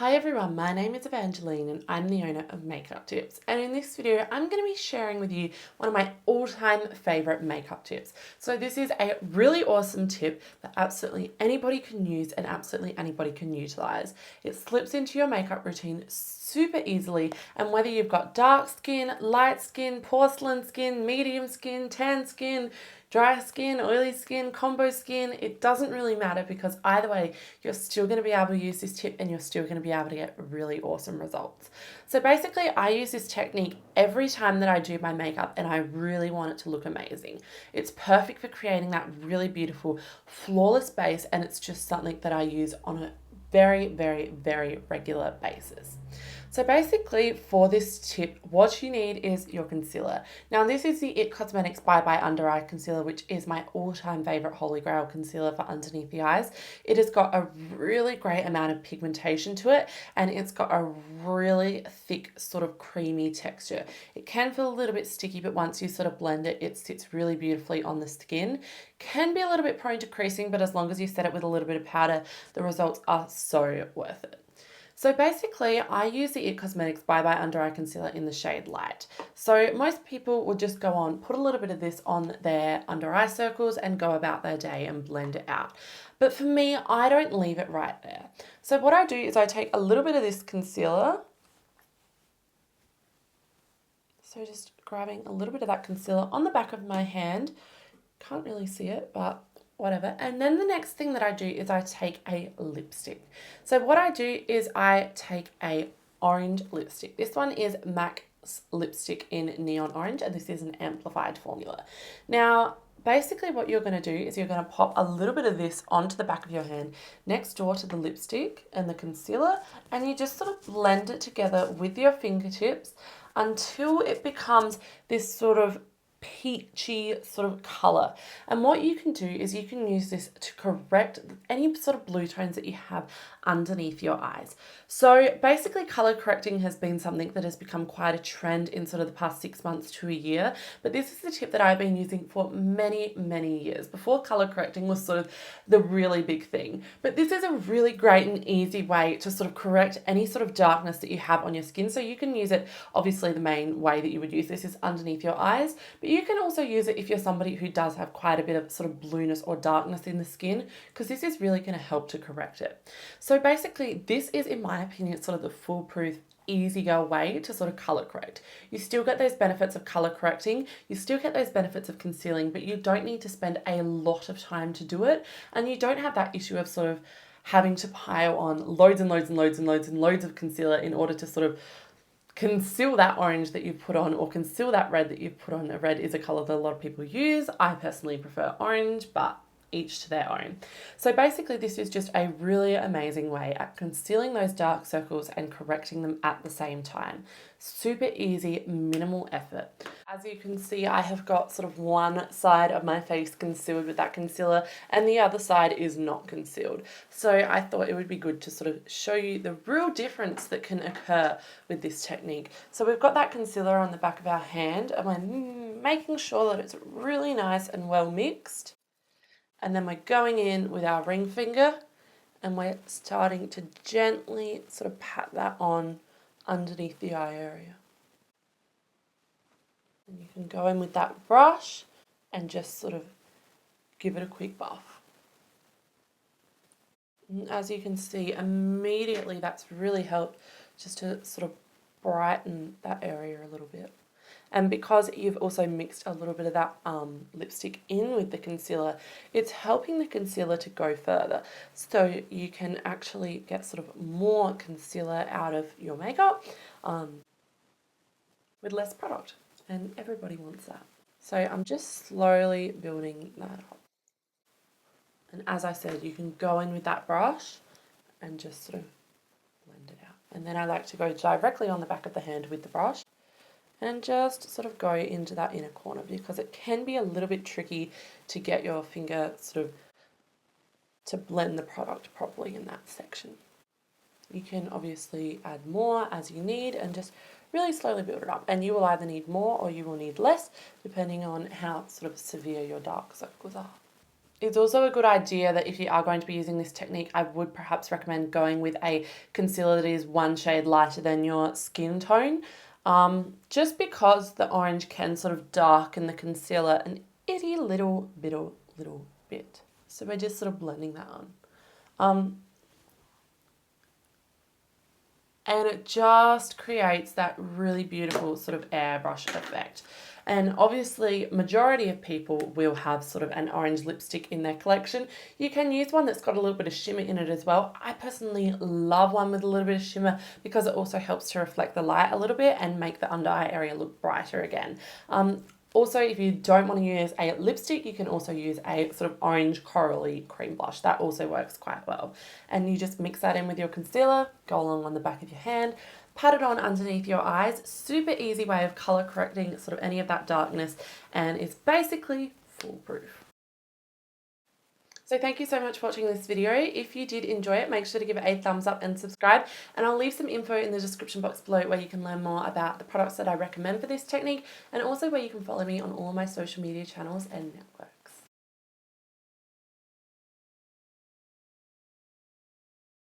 Hi everyone, my name is Evangeline and I'm the owner of Makeup Tips, and in this video I'm going to be sharing with you one of my all-time favourite makeup tips. So this is a really awesome tip that absolutely anybody can use and absolutely anybody can utilise. It slips into your makeup routine super easily, and whether you've got dark skin, light skin, porcelain skin, medium skin, tan skin, dry skin, oily skin, combo skin, it doesn't really matter, because either way you're still going to be able to use this tip and you're still going to be able to get really awesome results. So basically I use this technique every time that I do my makeup and I really want it to look amazing. It's perfect for creating that really beautiful flawless base, and it's just something that I use on a very regular basis. So basically for this tip, what you need is your concealer. Now this is the IT Cosmetics Bye Bye Under Eye Concealer, which is my all-time favorite holy grail concealer for underneath the eyes. It has got a really great amount of pigmentation to it, and it's got a really thick sort of creamy texture. It can feel a little bit sticky, but once you sort of blend it, it sits really beautifully on the skin. Can be a little bit prone to creasing, but as long as you set it with a little bit of powder, the results are so worth it. So basically, I use the IT Cosmetics Bye Bye Under Eye Concealer in the shade Light. So most people would just go on, put a little bit of this on their under eye circles and go about their day and blend it out. But for me, I don't leave it right there. So what I do is I take a little bit of this concealer. So just grabbing a little bit of that concealer on the back of my hand. Can't really see it, but whatever. And then the next thing that I do is I take a lipstick. So what I do is I take a orange lipstick. This one is MAC's lipstick in Neon Orange, and this is an amplified formula. Now, basically what you're going to do is you're going to pop a little bit of this onto the back of your hand next door to the lipstick and the concealer, and you just sort of blend it together with your fingertips until it becomes this sort of peachy sort of color. And what you can do is you can use this to correct any sort of blue tones that you have underneath your eyes. So basically color correcting has been something that has become quite a trend in sort of the past 6 months to a year, but this is the tip that I've been using for many years. Before, color correcting was sort of the really big thing, but this is a really great and easy way to sort of correct any sort of darkness that you have on your skin. So you can use it, obviously the main way that you would use this is underneath your eyes, but you can also use it if you're somebody who does have quite a bit of sort of blueness or darkness in the skin, because this is really going to help to correct it. So basically this is, in my opinion, sort of the foolproof, easy go way to sort of color correct. You still get those benefits of color correcting, you still get those benefits of concealing, but you don't need to spend a lot of time to do it, and you don't have that issue of sort of having to pile on loads of concealer in order to sort of conceal that orange that you've put on, or conceal that red that you've put on. Red is a color that a lot of people use. I personally prefer orange, but each to their own. So basically this is just a really amazing way at concealing those dark circles and correcting them at the same time. Super easy, minimal effort. As you can see, I have got sort of one side of my face concealed with that concealer and the other side is not concealed. So I thought it would be good to sort of show you the real difference that can occur with this technique. So we've got that concealer on the back of our hand, and we're making sure that it's really nice and well mixed. And then we're going in with our ring finger and we're starting to gently sort of pat that on underneath the eye area. And you can go in with that brush and just sort of give it a quick buff. And as you can see, immediately that's really helped just to sort of brighten that area a little bit. And because you've also mixed a little bit of that lipstick in with the concealer, it's helping the concealer to go further. So you can actually get sort of more concealer out of your makeup with less product. And everybody wants that. So I'm just slowly building that up. And as I said, you can go in with that brush and just sort of blend it out. And then I like to go directly on the back of the hand with the brush and just sort of go into that inner corner, because it can be a little bit tricky to get your finger sort of to blend the product properly in that section. You can obviously add more as you need and just really slowly build it up, and you will either need more or you will need less depending on how sort of severe your dark circles are. It's also a good idea that if you are going to be using this technique, I would perhaps recommend going with a concealer that is one shade lighter than your skin tone, just because the orange can sort of darken the concealer an itty little bit. So we're just sort of blending that on. And it just creates that really beautiful sort of airbrush effect. And obviously, majority of people will have sort of an orange lipstick in their collection. You can use one that's got a little bit of shimmer in it as well. I personally love one with a little bit of shimmer because it also helps to reflect the light a little bit and make the under eye area look brighter again. Also, if you don't want to use a lipstick, you can also use a sort of orange corally cream blush. That also works quite well. And you just mix that in with your concealer, go along on the back of your hand, pat it on underneath your eyes. Super easy way of color correcting sort of any of that darkness, and it's basically foolproof. So thank you so much for watching this video. If you did enjoy it, make sure to give it a thumbs up and subscribe. And I'll leave some info in the description box below where you can learn more about the products that I recommend for this technique, and also where you can follow me on all my social media channels and networks.